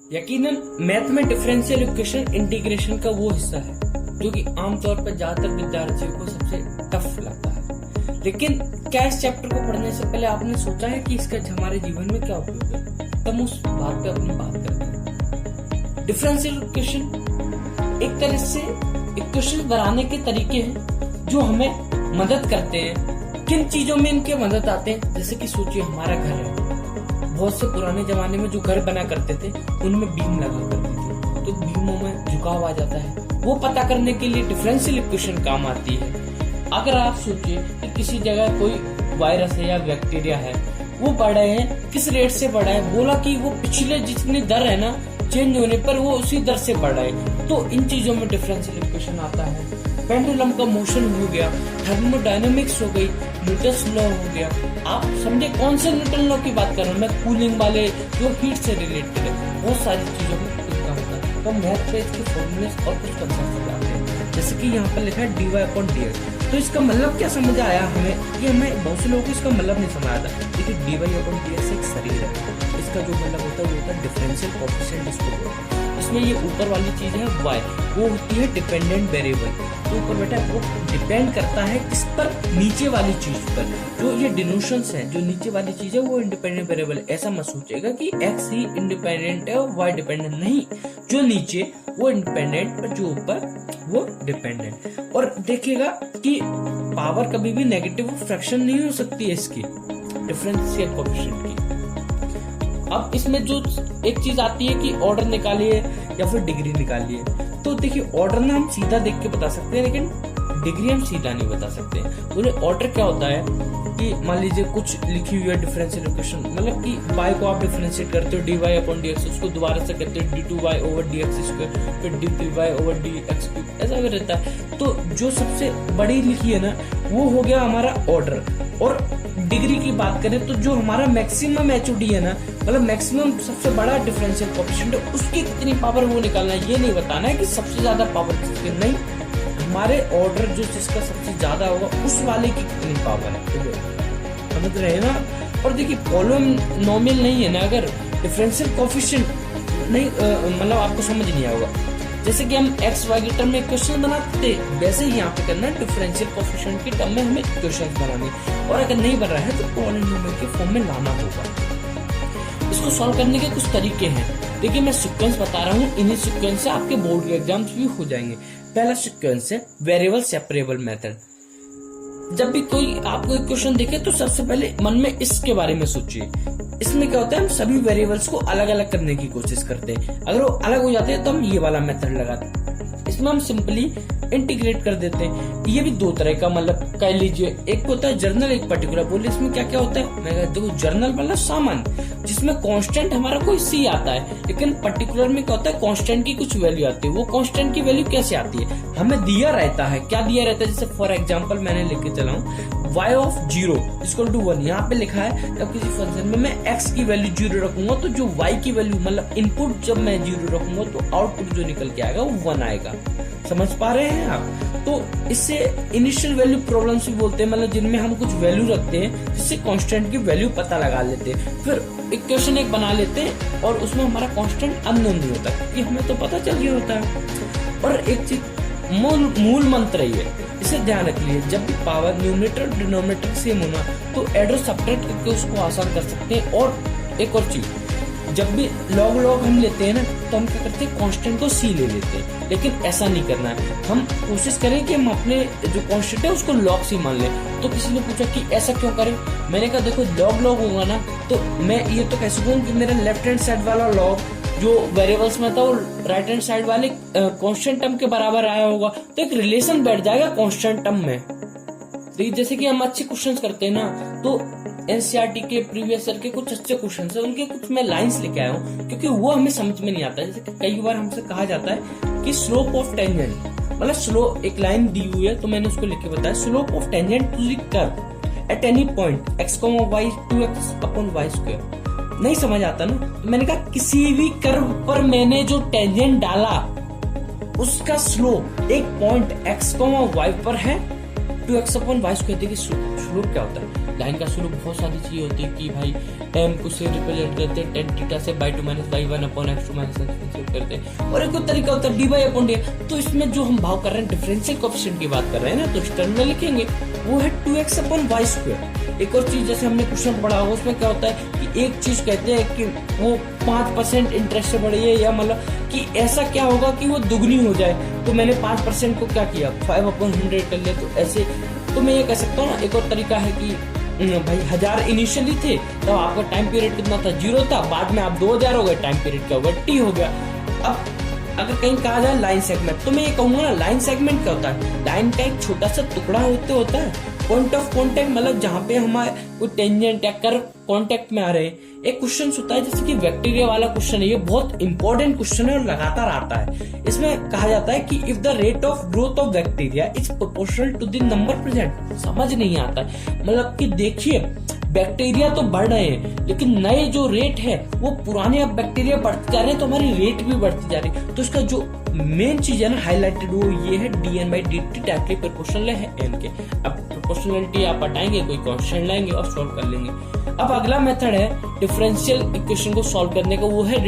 यकीनन मैथ में differential equation integration का वो हिस्सा है जो कि आमतौर पर ज्यादातर विद्यार्थियों को सबसे टफ लगता है। लेकिन क्या इस चैप्टर को पढ़ने से पहले आपने सोचा है कि इसका हमारे जीवन में क्या उपयोग है? तब उस बात पे अपनी बात करते हैं। डिफरेंशियल इक्वेशन एक तरह से इक्वेशन बनाने के तरीके हैं जो हमें मदद करते हैं। किन चीजों में इनके मदद आते हैं? जैसे कि सोचिए हमारा घर है, बहुत से पुराने जमाने में जो घर बना करते थे उनमें बीम लगा करती थी, तो बीमों में झुकाव आ जाता है। वो पता करने के लिए डिफरेंशियल इक्वेशन काम आती है। अगर आप सोचिए कि किसी जगह कोई वायरस है या बैक्टीरिया है, वो बढ़ रहे हैं, किस रेट से बढ़ा है, बोला कि वो पिछले जितनी दर है ना चेंज होने पर वो उसी दर से बढ़ रहा है, तो इन चीजों में डिफरेंशियल इक्वेशन आता है। पेंडुलम का मोशन हो गया, थर्मोडायनेमिक्स हो गई, न्यूटन्स लॉ हो गया। आप समझे कौन से न्यूटन लॉ की बात कर रहा हूँ मैं? कूलिंग वाले जो हीट से रिलेटेड है, बहुत सारी चीजों में इसका होता है। तो मैथ पे इसके फॉर्मूले और कुछ कंसेप्ट आते हैं, जैसे कि यहाँ पर लिखा है dy/dx। तो इसका मतलब क्या समझ आया हमें? कि हमें बहुत से लोगों को इसका मतलब नहीं समझ आता। देखिए dy/dx एक शरीर है, इसका जो मतलब होता है वो होता है डिफरेंशियल कोएफिशिएंट इसको बोलते हैं। इसमें ये ऊपर वाली चीज है y, वो होती है डिपेंडेंट वेरिएबल। तो ऊपर बेटा वो डिपेंड करता है किस पर? नीचे वाली चीज पर। जो ये डिनोशंस है, जो नीचे वाली चीज है वो इंडिपेंडेंट वेरिएबल। ऐसा मत सोचेगा कि x ही इंडिपेंडेंट है और y डिपेंडेंट नहीं। जो नीचे वो इंडिपेंडेंट और जो ऊपर वो डिपेंडेंट। और देखिएगा कि पावर कभी भी नेगेटिव फ्रैक्शन नहीं हो सकती है इसकी, डिफरेंशियल कोएफिशिएंट की। अब इसमें जो एक चीज आती है कि ऑर्डर निकालिए या फिर डिग्री निकालिए। तो देखिए ऑर्डर ना हम सीधा देख के बता सकते हैं, लेकिन डिग्री हम सीधा नहीं बता सकते। बोले ऑर्डर क्या होता है कि मान लीजिए कुछ लिखी हुई है डिफरेंशियल इक्वेशन, मतलब कि y को आप डिफरेंशिएट करते हो dy/dx, उसको दोबारा से करते हो d2y/dx², फिर d3y/dx³, ऐसा भी रहता है। तो जो सबसे बड़ी लिखी है ना वो हो गया हमारा ऑर्डर। और डिग्री की बात करें तो जो हमारा मैक्सिमम HOD है ना, मतलब मैक्सिमम सबसे बड़ा डिफरेंशियल कोएफिशिएंट है, उसकी कितनी पावर वो निकालना है। ये नहीं बताना है कि सबसे ज्यादा पावर किसकी, नहीं, हमारे ऑर्डर जो जिसका सबसे ज्यादा होगा उस वाले की कितनी पावर है, समझ रहे हैं ना। और देखिए पॉलिनोमियल नहीं है ना, अगर डिफरेंशियल कोएफिशिएंट नहीं मतलब आपको समझ नहीं आएगा। जैसे कि हम x y के टर्म में इक्वेशन बनाते वैसे ही यहाँ पे करना है, डिफरेंशियल कोएफिशिएंट की टर्म में हमें इक्वेशन बनानी। और अगर नहीं बन रहा है तो पॉलिनोमियल के फॉर्म में लाना होगा। इसको सॉल्व करने के कुछ तरीके हैं। देखिए मैं सीक्वेंस बता रहा हूँ, इन्हीं सीक्वेंस से आपके बोर्ड के एग्जाम्स भी हो जाएंगे। पहला सीक्वेंस है वेरिएबल सेपरेबल मेथड। जब भी कोई आपको इक्वेशन देखे तो सबसे पहले मन में इसके बारे में सोचिए। इसमें क्या होता है, हम सभी वेरिएबल्स को अलग अलग करने की कोशिश करते हैं। अगर वो अलग हो जाते हैं तो हम ये वाला मेथड लगाते हैं। इसमें हम सिंपली इंटीग्रेट कर देते हैं। ये भी दो तरह का मतलब कह लीजिए, एक होता है जर्नल, एक पर्टिकुलर। बोले इसमें क्या क्या होता है? मैं देखो जर्नल मतलब सामान्य, जिसमें कांस्टेंट हमारा कोई c आता है, लेकिन पर्टिकुलर में क्या होता है कांस्टेंट की कुछ वैल्यू आती है। वो कांस्टेंट की वैल्यू कैसे आती है? हमें दिया रहता है। क्या दिया रहता है? जैसे फॉर एग्जांपल मैंने लेके चला हूँ y(0)=1। यहाँ पे लिखा है जब किसी फंक्शन में मैं x की वैल्यू 0 रखूंगा तो जो y की वैल्यू मतलब इनपुट जब मैं 0 रखूंगा तो आउटपुट जो निकल के आएगा वो 1 आएगा। समझ पा रहे हैं आप? तो इससे इनिशियल वैल्यू प्रॉब्लम्स भी बोलते हैं, मतलब जिनमें हम कुछ वैल्यू रखते हैं जिससे कांस्टेंट की वैल्यू पता लगा लेते हैं। फिर इक्वेशन एक बना लेते हैं और उसमें हमारा कांस्टेंट अननोन नहीं होता क्योंकि हमें तो पता चल गया होता है। और एक चीज मूल मंत्र ही है, इसे ध्यान रख लीजिए। जब भी पावर न्यूमरेटर और डिनोमिनेटर सेम होना तो एड और सब्ट्रैक्ट करके उसको आसान कर सकते हैं। और एक और चीज, जब भी लॉग हम लेते हैं ना तो हम क्या करते हैं कांस्टेंट को c ले लेते हैं, लेकिन ऐसा नहीं करना है। हम कोशिश करें कि हम अपने जो कांस्टेंट है उसको log c मान लें। तो किसी ने पूछा कि ऐसा क्यों करें? मैंने कहा देखो log होगा ना तो मैं ये तो कह सकूँ कि मेरा लेफ्ट हैंड साइड वाला log जो वेरिएबल्स में था वो राइट हैंड साइड वाले कांस्टेंट टर्म के बराबर आया होगा, तो एक रिलेशन बैठ जाएगा कांस्टेंट टर्म में। तो जैसे कि हम अच्छे क्वेश्चंस करते हैं ना, तो एनसीईआरटी के प्रीवियस ईयर के कुछ अच्छे क्वेश्चन है, उनके कुछ मैं लाइंस लेके आया हूँ क्योंकि वो हमें समझ में नहीं आता। जैसे कई बार हमसे कहा जाता है कि स्लोप ऑफ टेंजेंट, मतलब स्लो एक लाइन दी हुई है तो मैंने उसको लिख के बताया, slope of tangent to the curve at any point x, y 2x/y²। नहीं समझ आता ना, तो मैंने कहा किसी भी कर्व पर मैंने जो टेंजेंट डाला उसका स्लोप एक पॉइंट x, y पर है 2x/y²। देखिए स्लोप क्या होता है, लाइन का स्लोप बहुत सारी चीजें होती है कि भाई m को से रिप्रेजेंट करते हैं tan थीटा से by 2 - y1/x2 - x करते हैं, और एक और तरीका होता है dy/dx। तो इसमें जो हम भाव कर रहे हैं डिफरेंशियल कोएफिशिएंट की बात कर रहे हैं ना, तो इस टर्म में लिखेंगे वो है 2x/y²। एक और चीज जैसे हमने क्वेश्चन पढ़ा होगा उसमें क्या होता है कि एक चीज कहते हैं कि वो 5% इंटरेस्ट से बढ़ी है, या मतलब कि ऐसा क्या होगा कि वो दुगनी हो जाए, तो मैंने 5% को क्या किया 5/100 कर लिया। तो ऐसे तो मैं ये कह सकता हूँ ना। एक और तरीका है कि भाई 1000 इनिशियली थे तो आपका टाइम पीरियड कितना था 0 था, बाद में आप 2000 हो गए, टाइम पीरियड क्या होगा t हो गया। अब अगर कहीं कहा जाए लाइन सेगमेंट, तो मैं ये कहूंगा ना लाइन सेगमेंट क्या होता है, लाइन का एक छोटा सा टुकड़ा होता है पॉइंट ऑफ कांटेक्ट, मतलब जहाँ पे हमारे कोई टेंजेंट या कर्व कांटेक्ट में आ रहे हैं। एक क्वेश्चन होता है जैसे कि बैक्टीरिया वाला क्वेश्चन है, ये बहुत इंपॉर्टेंट क्वेश्चन है और लगातार आता है। इसमें कहा जाता है कि if the rate of growth of bacteria is proportional to the number present. समझ नहीं आता है, मतलब कि देखिए बैक्टीरिया तो बढ़ रहे हैं लेकिन नए जो रेट है वो पुराने अब बैक्टीरिया बढ़ते जा रहे हैं, तो हमारी रेट भी बढ़ती जा रही है। तो इसका जो मेन चीज है ना हाईलाइटेड वो ये है dn/dt टाइप के प्रोपोर्शनल है n के। अब प्रोपोर्शनलिटी आप हटाएंगे, कोई क्वेश्चन लाएंगे और सॉल्व कर लेंगे। अब अगला मेथड है डिफरेंशियल इक्वेशन को सॉल्व करने का, वो है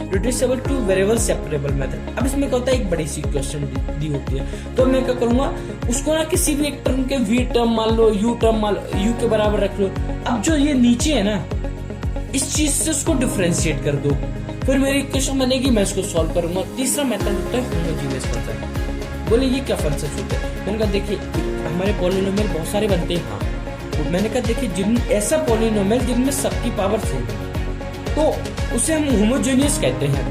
reducible two variable separable method. अब इसमें क्या होता है, एक बड़ी सी इक्वेशन दी होती है, तो मैं क्या करूंगा उसको ना किसी भी एक टर्म के v टर्म मान लो, u टर्म मान लो, u के बराबर रख लो। अब जो ये नीचे है ना इस चीज से उसको डिफरेंशिएट कर दो, फिर मेरी इक्वेशन बनेगी, मैं इसको सॉल्व करूंगा। तीसरा मेथड होता है होमोजेनियस फंक्शन। बोले ये क्या फंक्शन होते हैं, मैंने कहा देखिए हमारे पॉलिनोमियल बहुत सारे बनते हैं। हाँ तो मैंने कहा देखिए जिन ऐसा पॉलिनोमियल जिनमें सबकी पावर सेम तो उसे हम होमोजेनियस कहते हैं।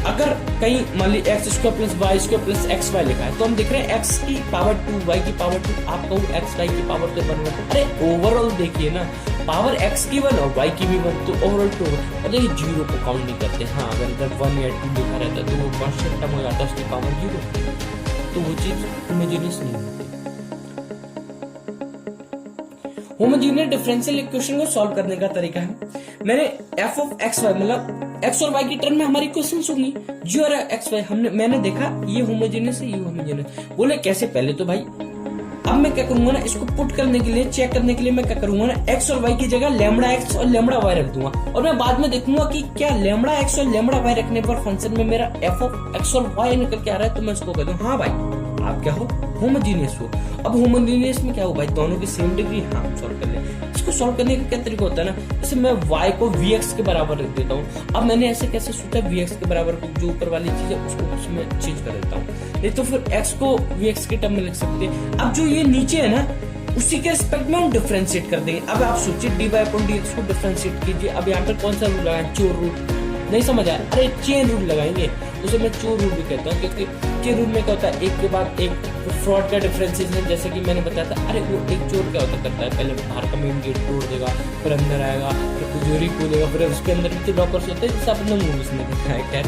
अगर कहीं मान ली x² + y² + xy लिखा है तो हम देख रहे हैं x की पावर 2 y की पावर 2, आप कहो xy की पावर तो 1। अरे ओवरऑल देखिए ना, पावर x की 1 और y की भी 1, तो ओवरऑल 2। और देखिए 0 को काउंट नहीं करते। हाँ अगर 1 या 2 लिखा रहता है तो वो कांस्टेंट टर्म हो जाता है, उसकी पावर 0, तो वो चीज होमोजेनियस नहीं होती। होमोजेनियस डिफरेंशियल इक्वेशन को सॉल्व करने का तरीका है, मैंने f(x, y) मतलब x और y की टर्म में हमारी इक्वेशंस होंगी g और x, y। मैंने देखा ये होमोजेनियस है, ये होमोजेनियस। बोले कैसे, पहले तो भाई अब मैं क्या करूंगा ना इसको पुट करने के लिए, चेक करने के लिए मैं क्या करूंगा ना x और y की जगह λx और λy रख दूंगा, और मैं बाद में देखूंगा कि क्या λx और λy रखने पर फंक्शन में मेरा f(x और y) निकल के आ रहा है, तो मैं उसको कह दूं हाँ भाई आप क्या हो होमोजेनियस हो। अब होमोजेनियस में क्या हो भाई, दोनों की सेम डिग्री। हाँ सॉल्व कर ले। इसको सॉल्व करने का क्या तरीका होता है ना, जैसे मैं y को vx के बराबर रख देता हूँ। अब मैंने ऐसे कैसे सोचा vx के बराबर को, जो ऊपर वाली चीज है उसको उसमें चेंज कर देता हूँ, नहीं तो फिर x को vx के टर्म में लिख सकते हैं। अब जो ये नीचे है ना उसी के रिस्पेक्ट में हम डिफरेंशिएट कर देंगे। अब आप सोचिए dy/dx को डिफरेंशिएट कीजिए। अब यहाँ पर कौन सा रूल लगाएं, चोर रूल। नहीं समझ आया, अरे चेन रूल लगाएंगे, उसे मैं चोर रूल भी कहता हूँ, क्योंकि चेन रूल में क्या होता है एक के बाद एक फ्रॉड का डिफरेंशिएशन। जैसे कि मैंने बताया था, अरे वो एक चोर क्या होता करता है, पहले बाहर का मेन गेट तोड़ देगा, फिर अंदर आएगा, फिर तिजोरी खोलेगा, फिर उसके अंदर भी तो लॉकर्स होते हैं, जैसे आपने मूवीज में देखा है। खैर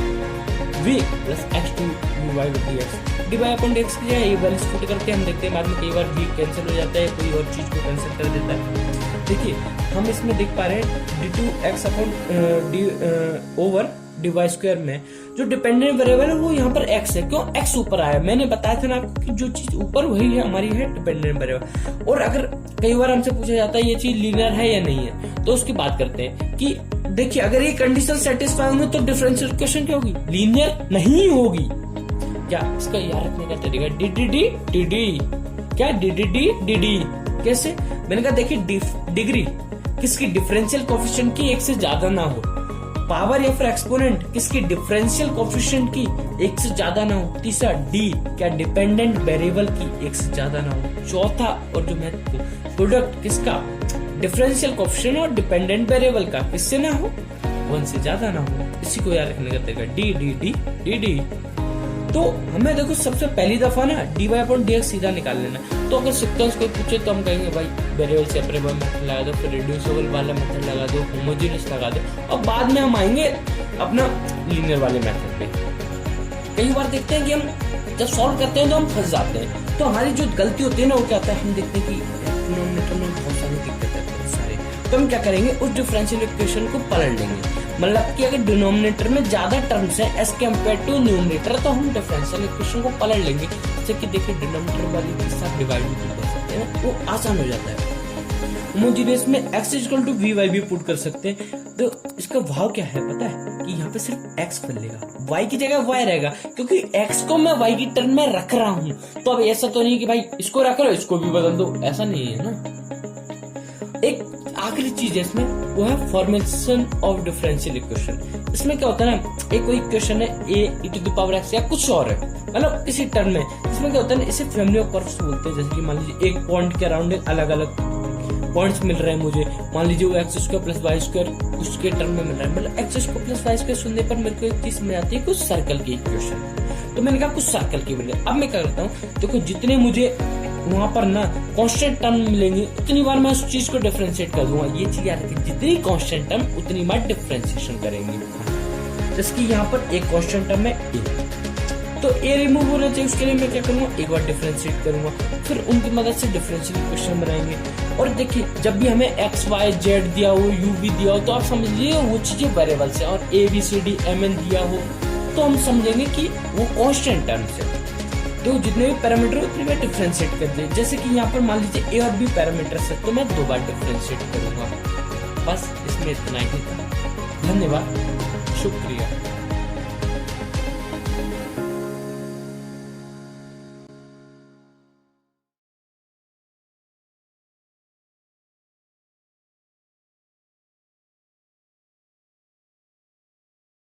v + x2 dy/dx dy/dx की है, ये वैल्यू पुट करके हम देखते हैं बाद में कई बार v कैंसिल हो जाता है, कोई और चीज को कैंसिल कर देता है। देखिए हम इसमें देख पा रहे हैं d2x/dy² में जो डिपेंडेंट वेरिएबल है वो यहाँ पर x है। क्यों x ऊपर आया, मैंने बताया था ना आपको कि जो चीज ऊपर वही है हमारी है डिपेंडेंट वेरिएबल। और अगर कई बार हमसे पूछा जाता है ये चीज लीनियर है या नहीं है, तो उसकी बात करते हैं कि देखिए अगर ये कंडीशन सेटिस्फाई होंगे तो डिफरेंशियल इक्वेशन क्या होगी, लीनियर नहीं होगी। क्या इसका याद रखने का तरीका, dd क्या dd कैसे, मैंने कहा देखिए डिग्री किसकी डिफरेंशियल कोएफिशिएंट की 1 से ज्यादा ना हो, पावर या फिर एक्सपोनेंट किसकी डिफरेंशियल कोएफिशिएंट की 1 से ज्यादा ना हो। तीसरा डी क्या डिपेंडेंट वेरिएबल की 1 से ज्यादा ना हो। चौथा और जो महत्वपूर्ण प्रोडक्ट किसका डिफरेंशियल कोएफिशिएंट और डिपेंडेंट वेरिएबल का किससे ना हो 1 से ज्यादा ना हो। इसी को याद रखने का तरीका D D D D D. तो हमें देखो सबसे पहली दफा ना dy/dx सीधा निकाल लेना। तो अगर सिक्वेंस कोई पूछे तो हम कहेंगे भाई वेरिएबल सेपरेबल मेथड लगा दो, फिर रिड्यूसिबल वाला मेथड लगा दो, होमोजेनियस लगा दो, और बाद में हम आएंगे अपना लीनियर वाले मेथड पे। कई बार देखते हैं कि हम जब सॉल्व करते हैं तो हम फंस जाते हैं। तो हमारी जो गलती होती है ना वो क्या होता है, हम देखते हैं कि डिनोमिनेटर में बहुत सारी दिक्कत है, बहुत सारे, तो हम क्या करेंगे उस डिफरेंशियल इक्वेशन को पलट लेंगे। मतलब कि अगर डिनोमिनेटर में ज्यादा टर्म्स हैं एज कम्पेयर टू न्यूमरेटर, तो हम डिफरेंशियल इक्वेशन को पलट लेंगे। जैसे कि देखिए डिनोमिनेटर वाली के साथ डिवाइड भी कर सकते हैं, वो आसान हो जाता है। होमोजीनियस में x equal to v y भी पुट कर सकते हैं। तो इसका भाव क्या है पता है कि यहाँ पे सिर्फ x बदलेगा, y की जगह y रहेगा, क्योंकि x को मैं y की टर्म में रख रहा हूँ। तो अब ऐसा तो नहीं है कि भाई इसको रख लो इसको भी बदल दो, ऐसा नहीं है ना। एक आखिरी चीज है इसमें, वो है फॉर्मेशन ऑफ डिफरेंशियल इक्वेशन। इसमें क्या होता है ना, एक कोई इक्वेशन है a e to the power x या कुछ और है, मतलब किसी टर्म में, इसमें क्या होता है ना, इसे फैमिली ऑफ कर्व्स बोलते हैं। जैसे कि मान लीजिए एक पॉइंट के अराउंड अलग अलग पॉइंट्स मिल रहे हैं मुझे, मान लीजिए वो x square plus y square उसके टर्म में मिल रहा है, मतलब x square plus y square सुनने पर मेरे को एक चीज समझ आती है, कुछ सर्कल की इक्वेशन। तो मैंने कहा कुछ सर्कल की मिले। अब मैं क्या करता हूँ, देखो जितने मुझे वहां पर ना कांस्टेंट टर्म मिलेंगे उतनी बार मैं उस चीज को डिफरेंशिएट कर दूंगा। ये चीज याद रखिए, जितनी कांस्टेंट टर्म उतनी बार डिफरेंशिएशन करेंगे। जैसे कि यहाँ पर एक कांस्टेंट टर्म है a, तो a रिमूव होना चाहिए, उसके लिए मैं क्या करूंगा, एक बार डिफरेंशिएट करूंगा, फिर उनकी मदद से डिफरेंशियल इक्वेशन बनाएंगे। और देखिए जब भी हमें x y z दिया हो, u भी दिया हो, तो आप समझ लीजिए वो चीजें वेरिएबल्स हैं। और a b c d m n दिया हो तो हम समझेंगे कि वो कांस्टेंट टर्म्स है। तो जितने भी पैरामीटर उतने में डिफरेंशिएट कर दे। जैसे कि यहाँ पर मान लीजिए a और b पैरामीटर है, तो मैं 2 बार डिफरेंशिएट करूंगा। बस इसमें इतना ही था। धन्यवाद, शुक्रिया।